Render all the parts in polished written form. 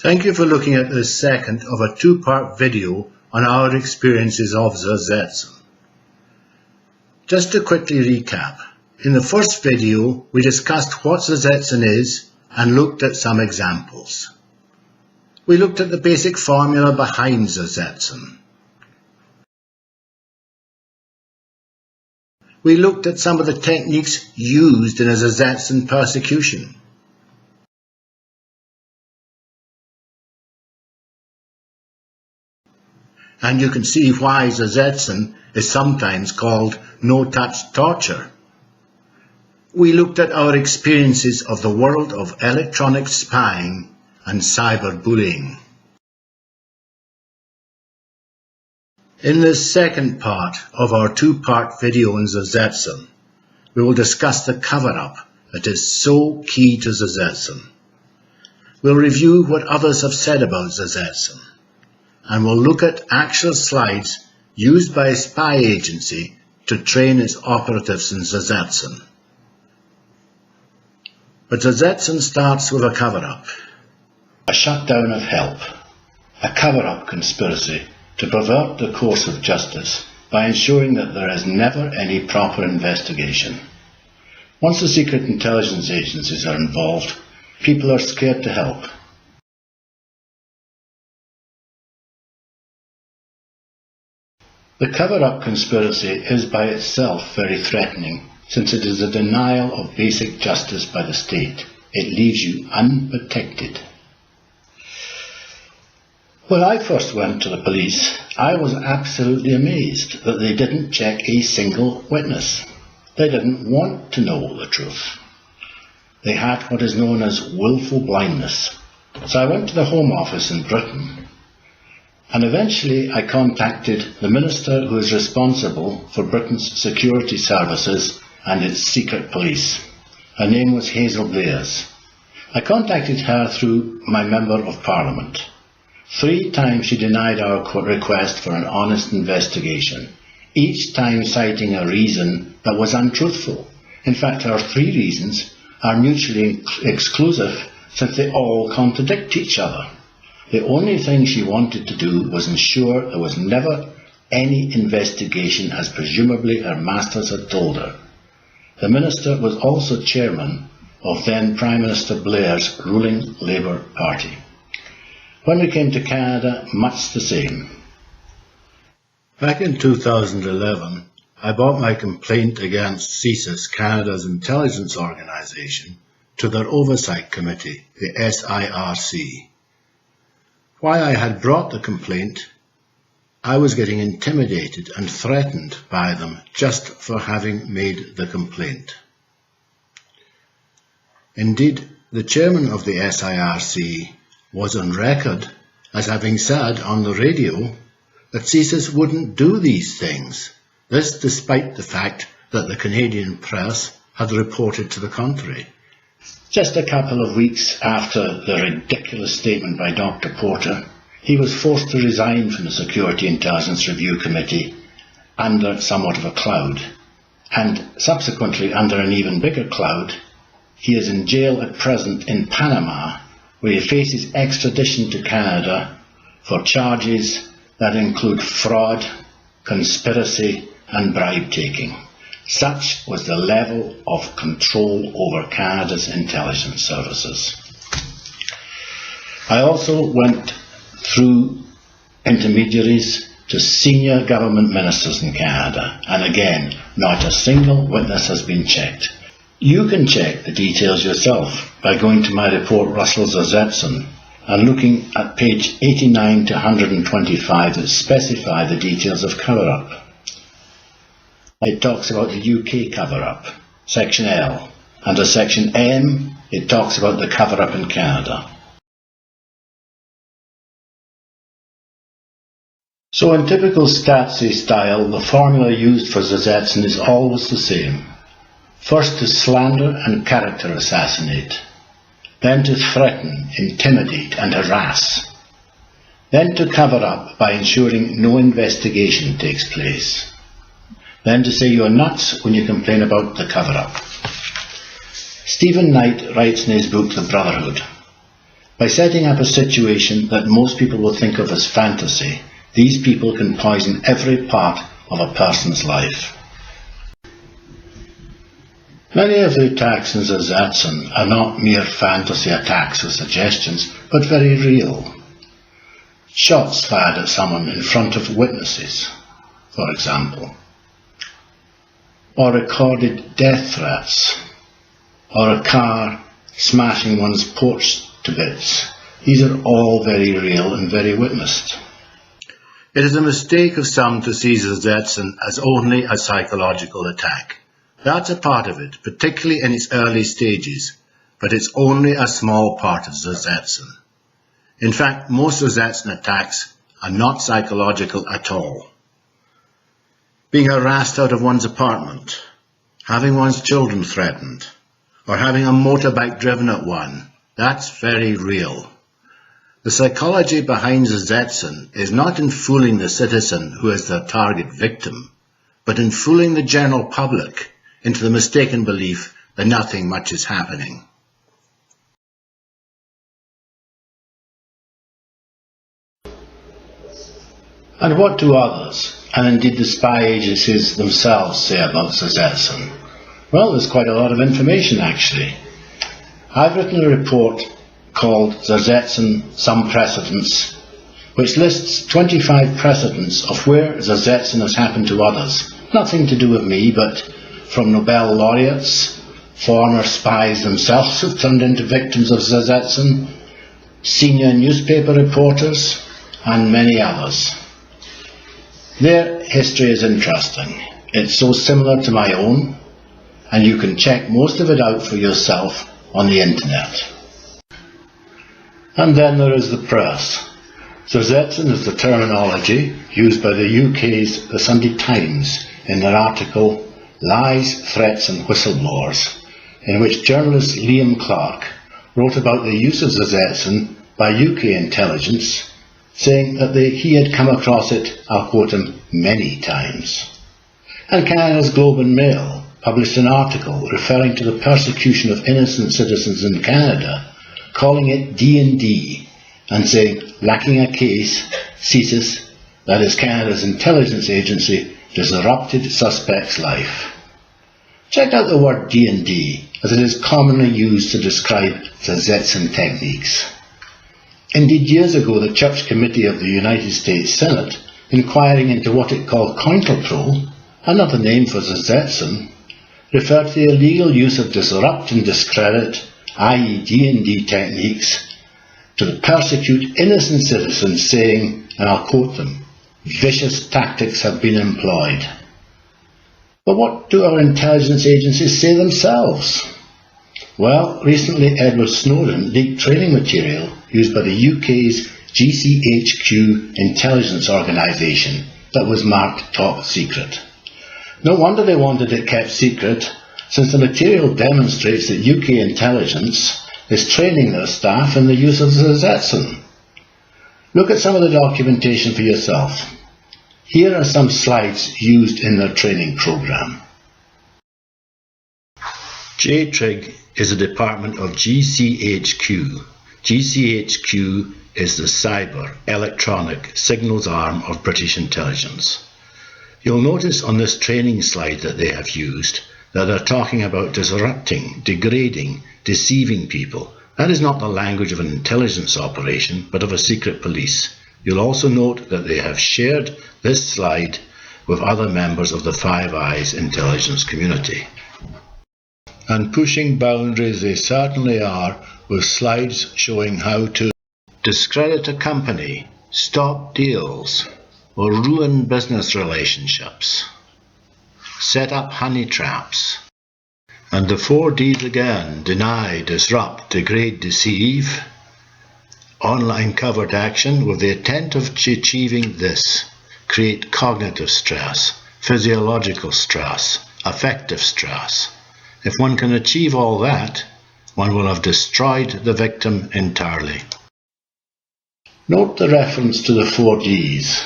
Thank you for looking at this second of a two-part video on our experiences of ZERSETZEN. Just to quickly recap, in the first video we discussed what ZERSETZEN is and looked at some examples. We looked at the basic formula behind ZERSETZEN. We looked at some of the techniques used in a ZERSETZEN persecution. And you can see why ZERSETZEN is sometimes called no-touch torture. We looked at our experiences of the world of electronic spying and cyberbullying. In this second part of our two-part video on ZERSETZEN, we will discuss the cover-up that is so key to ZERSETZEN. We'll review what others have said about ZERSETZEN, and we'll look at actual slides used by a spy agency to train its operatives in ZERSETZEN. But ZERSETZEN starts with a cover-up. A shutdown of help. A cover-up conspiracy to pervert the course of justice by ensuring that there is never any proper investigation. Once the secret intelligence agencies are involved, people are scared to help. The cover-up conspiracy is by itself very threatening, since it is a denial of basic justice by the state. It leaves you unprotected. When I first went to the police, I was absolutely amazed that they didn't check a single witness. They didn't want to know the truth. They had what is known as willful blindness. So I went to the Home Office in Britain, and eventually I contacted the minister who is responsible for Britain's security services and its secret police. Her name was Hazel Blairs. I contacted her through my Member of Parliament. 3 times she denied our request for an honest investigation, each time citing a reason that was untruthful. In fact, her 3 reasons are mutually exclusive, since they all contradict each other. The only thing she wanted to do was ensure there was never any investigation, as presumably her masters had told her. The minister was also chairman of then Prime Minister Blair's ruling Labour Party. When we came to Canada, much the same. Back in 2011, I brought my complaint against CSIS, Canada's intelligence organisation, to their oversight committee, the SIRC. While I had brought the complaint, I was getting intimidated and threatened by them just for having made the complaint. Indeed, the chairman of the SIRC was on record as having said on the radio that CSIS wouldn't do these things, this despite the fact that the Canadian press had reported to the contrary. Just a couple of weeks after the ridiculous statement by Dr. Porter, he was forced to resign from the Security Intelligence Review Committee under somewhat of a cloud, and subsequently under an even bigger cloud. He is in jail at present in Panama, where he faces extradition to Canada for charges that include fraud, conspiracy and bribe-taking. Such was the level of control over Canada's intelligence services. I also went through intermediaries to senior government ministers in Canada, and again, not a single witness has been checked. You can check the details yourself by going to my report Russell ZERSETZEN and looking at page 89 to 125 that specify the details of cover-up. It talks about the UK cover-up, section L. Under section M, it talks about the cover-up in Canada. So in typical STASI style, the formula used for ZERSETZEN is always the same. First to slander and character assassinate, then to threaten, intimidate and harass, then to cover up by ensuring no investigation takes place, then to say you're nuts when you complain about the cover-up. Stephen Knight writes in his book The Brotherhood, By setting up a situation that most people will think of as fantasy, these people can poison every part of a person's life. Many of the attacks in ZERSETZEN are not mere fantasy attacks or suggestions, but very real. Shots fired at someone in front of witnesses, for example, or recorded death threats, or a car smashing one's porch to bits. These are all very real and very witnessed. It is a mistake of some to see ZERSETZEN as only a psychological attack. That's a part of it, particularly in its early stages, but it's only a small part of ZERSETZEN. In fact, most ZERSETZEN attacks are not psychological at all. Being harassed out of one's apartment, having one's children threatened, or having a motorbike driven at one, that's very real. The psychology behind ZERSETZEN is not in fooling the citizen who is the target victim, but in fooling the general public into the mistaken belief that nothing much is happening. And what do others, and indeed the spy agencies themselves, say about ZERSETZEN? Well, there's quite a lot of information actually. I've written a report called ZERSETZEN Some Precedents, which lists 25 precedents of where ZERSETZEN has happened to others. Nothing to do with me, but from Nobel laureates, former spies themselves who've turned into victims of ZERSETZEN, senior newspaper reporters, and many others. Their history is interesting. It's so similar to my own, and you can check most of it out for yourself on the internet. And then there is the press. ZERSETZEN is the terminology used by the UK's The Sunday Times in their article Lies, Threats and Whistleblowers, in which journalist Liam Clark wrote about the use of ZERSETZEN by UK intelligence, saying that he had come across it, I'll quote him, many times. And Canada's Globe and Mail published an article referring to the persecution of innocent citizens in Canada, calling it D&D, and saying, lacking a case, CSIS, that is Canada's intelligence agency, disrupted suspect's life. Check out the word D&D, as it is commonly used to describe ZERSETZEN techniques. Indeed, years ago the Church Committee of the United States Senate, inquiring into what it called Cointelpro, another name for ZERSETZEN, referred to the illegal use of disrupt and discredit, i.e. D&D techniques, to persecute innocent citizens, saying, and I'll quote them, vicious tactics have been employed. But what do our intelligence agencies say themselves? Well, recently Edward Snowden leaked training material used by the UK's GCHQ intelligence organisation that was marked top secret. No wonder they wanted it kept secret, since the material demonstrates that UK intelligence is training their staff in the use of ZERSETZEN. Look at some of the documentation for yourself. Here are some slides used in their training programme. JTRIG is a department of GCHQ. GCHQ is the cyber, electronic, signals arm of British intelligence. You'll notice on this training slide that they have used that they're talking about disrupting, degrading, deceiving people. That is not the language of an intelligence operation, but of a secret police. You'll also note that they have shared this slide with other members of the Five Eyes intelligence community. And pushing boundaries they certainly are, with slides showing how to discredit a company, stop deals, or ruin business relationships, set up honey traps, and the 4 Ds again: deny, disrupt, degrade, deceive, online covert action with the intent of achieving this: create cognitive stress, physiological stress, affective stress. If one can achieve all that, one will have destroyed the victim entirely. Note the reference to the 4 Ds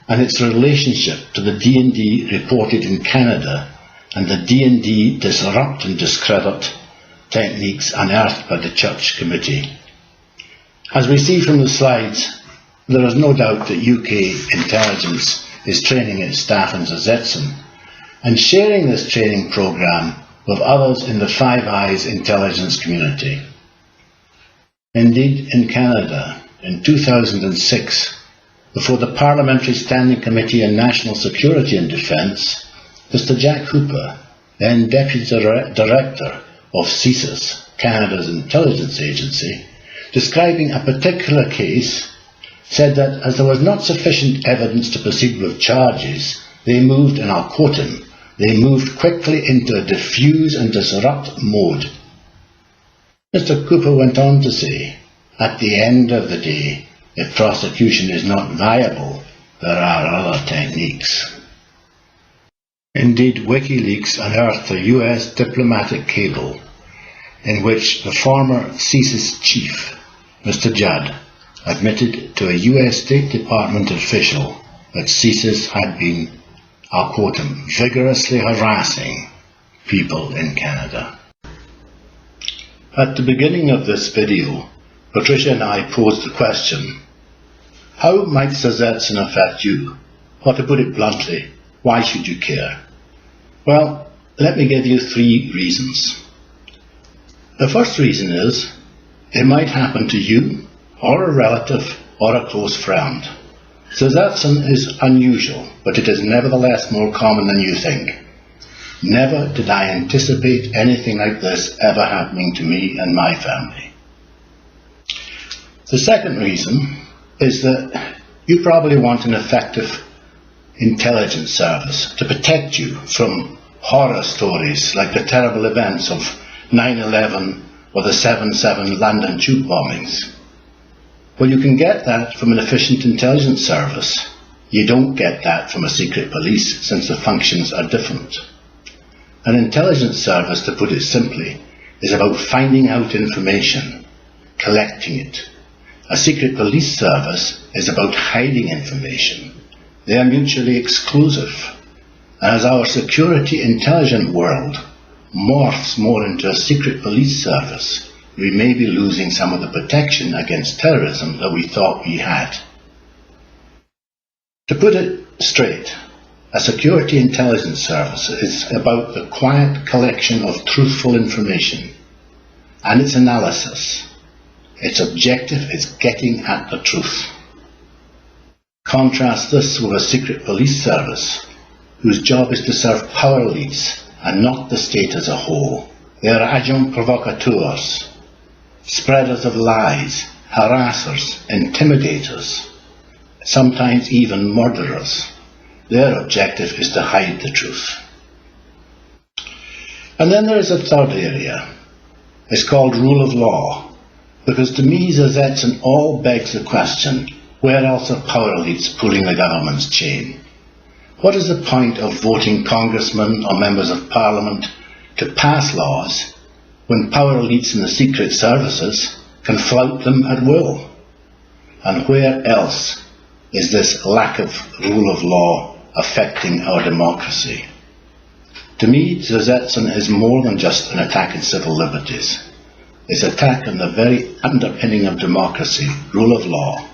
and its relationship to the D&D reported in Canada and the D&D disrupt and discredit techniques unearthed by the Church Committee. As we see from the slides, there is no doubt that UK intelligence is training its staff in ZERSETZEN and sharing this training programme with others in the Five Eyes intelligence community. Indeed, in Canada, in 2006, before the Parliamentary Standing Committee on National Security and Defence, Mr. Jack Hooper, then Deputy Director of CSIS, Canada's intelligence agency, describing a particular case, said that as there was not sufficient evidence to proceed with charges, they moved, and I'll quote him, they moved quickly into a diffuse and disrupt mode. Mr. Cooper went on to say, at the end of the day, if prosecution is not viable, there are other techniques. Indeed, WikiLeaks unearthed a US diplomatic cable in which the former CSIS chief, Mr. Judd, admitted to a US State Department official that CSIS had been, I'll quote him, vigorously harassing people in Canada. At the beginning of this video, Patricia and I posed the question, how might ZERSETZEN affect you? Or to put it bluntly, why should you care? Well, let me give you 3 reasons. The first reason is, it might happen to you, or a relative, or a close friend. ZERSETZEN is unusual, but it is nevertheless more common than you think. Never did I anticipate anything like this ever happening to me and my family. The second reason is that you probably want an effective intelligence service to protect you from horror stories like the terrible events of 9/11 or the 7/7 London tube bombings. Well, you can get that from an efficient intelligence service. You don't get that from a secret police, since the functions are different. An intelligence service, to put it simply, is about finding out information, collecting it. A secret police service is about hiding information. They are mutually exclusive. And as our security intelligence world morphs more into a secret police service, we may be losing some of the protection against terrorism that we thought we had. To put it straight, a security intelligence service is about the quiet collection of truthful information and its analysis. Its objective is getting at the truth. Contrast this with a secret police service, whose job is to serve power elites and not the state as a whole. They are agents provocateurs, spreaders of lies, harassers, intimidators, sometimes even murderers. Their objective is to hide the truth. And then there is a third area. It's called rule of law, because to me ZERSETZEN all begs the question, where else are power elites pulling the government's chain? What is the point of voting congressmen or members of parliament to pass laws when power elites in the secret services can flout them at will? And where else is this lack of rule of law affecting our democracy? To me, ZERSETZEN is more than just an attack on civil liberties. It's an attack on the very underpinning of democracy, rule of law.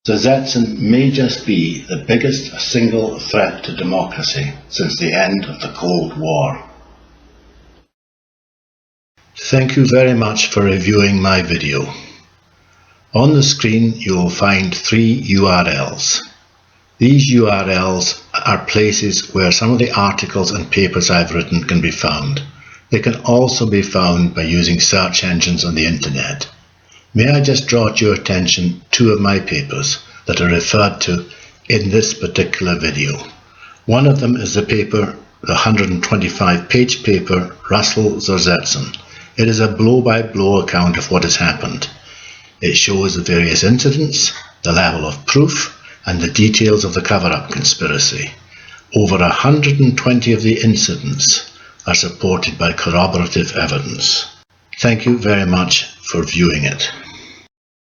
ZERSETZEN may just be the biggest single threat to democracy since the end of the Cold War. Thank you very much for reviewing my video. On the screen you will find 3 URLs. These URLs are places where some of the articles and papers I've written can be found. They can also be found by using search engines on the internet. May I just draw to your attention 2 of my papers that are referred to in this particular video. One of them is the paper, the 125-page paper, Russell ZERSETZEN. It is a blow-by-blow account of what has happened. It shows the various incidents, the level of proof, and the details of the cover-up conspiracy. Over 120 of the incidents are supported by corroborative evidence. Thank you very much for viewing it.